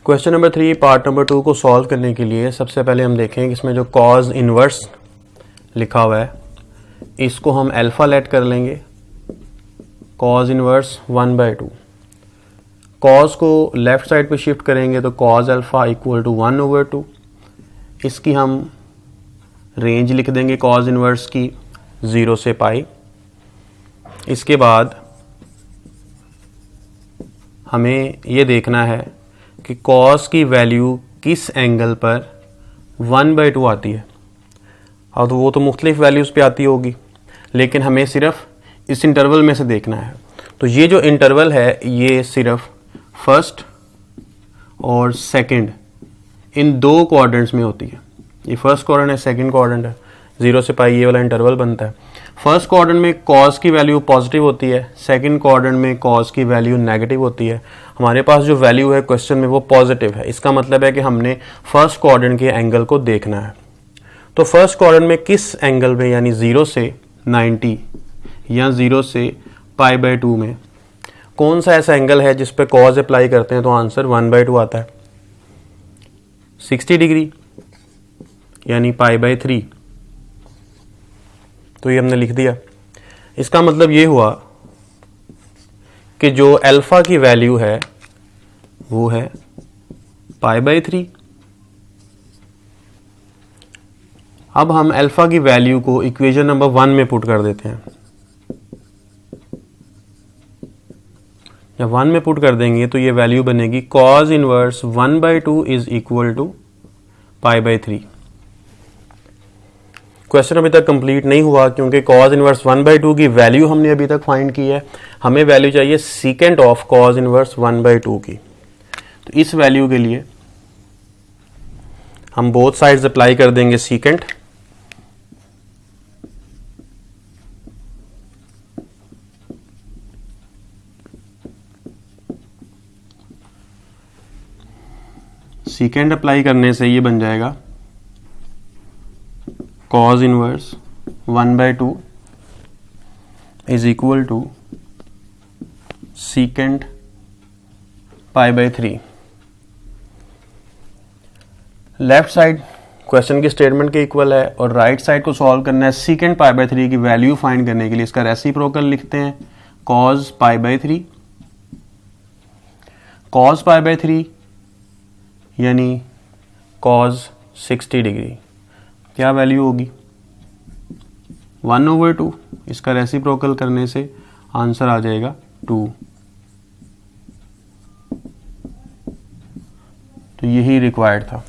Question number 3 part number 2 को solve करने के लिए सबसे पहले हम देखें इसमें जो कॉज इन्वर्स लिखा हुआ है इसको हम अल्फा लेट कर लेंगे। कॉज इन्वर्स 1/2, कॉज को लेफ्ट साइड पे शिफ्ट करेंगे तो कॉज अल्फा इक्वल टू 1/2। इसकी हम रेंज लिख देंगे कॉज इन्वर्स की 0 से पाई। इसके बाद हमें ये देखना है कि कॉस की वैल्यू किस एंगल पर 1/2 आती है। और वो तो मुख्तलिफ वैल्यूज़ पे आती होगी, लेकिन हमें सिर्फ इस इंटरवल में से देखना है। तो ये जो इंटरवल है ये सिर्फ फर्स्ट और सेकंड इन दो क्वाड्रेंट्स में होती है। ये फर्स्ट क्वाड्रेंट है, सेकंड क्वाड्रेंट है। 0 से पाई ये वाला इंटरवल बनता है। फर्स्ट क्वाड्रेंट में कॉस की वैल्यू पॉजिटिव होती है, सेकंड क्वाड्रेंट में कॉस की वैल्यू नेगेटिव होती है। हमारे पास जो वैल्यू है क्वेश्चन में वो पॉजिटिव है। इसका मतलब है कि हमने फर्स्ट क्वाड्रेंट के एंगल को देखना है। तो फर्स्ट क्वाड्रेंट में किस एंगल में, यानी 0 से 90 या 0 से π/2 में कौन सा ऐसा एंगल है जिस पे कॉज अप्लाई करते हैं तो आंसर 1/2 आता है। 60 डिग्री यानी π/3। तो ये हमने लिख दिया। इसका मतलब ये हुआ कि जो अल्फा की वैल्यू है वो है π/3। अब हम अल्फा की वैल्यू को इक्वेशन नंबर 1 में पुट कर देते हैं। जब 1 में पुट कर देंगे तो ये वैल्यू बनेगी cos inverse 1/2 is equal to π/3। Question अभी तक कंप्लीट नहीं हुआ क्योंकि कॉज इनवर्स 1/2 की वैल्यू हमने अभी तक फाइंड की है। हमें वैल्यू चाहिए सीकेंट ऑफ कॉज इनवर्स 1/2 की। तो इस वैल्यू के लिए हम बोथ साइड्स अप्लाई कर देंगे सीकेंट। सीकेंट अप्लाई करने से ये बन जाएगा cos inverse 1/2 is equal to secant π/3। Left side question की स्टेटमेंट के इक्वल है और राइट साइड को सॉल्व करना है। सीकेंट π/3 की वैल्यू फाइंड करने के लिए इसका रेसिप्रोकल लिखते हैं cos π/3। cos π/3 यानी cos 60 डिग्री क्या वैल्यू होगी 1/2। इसका रेसिप्रोकल करने से आंसर आ जाएगा 2। तो यही रिक्वायर्ड था।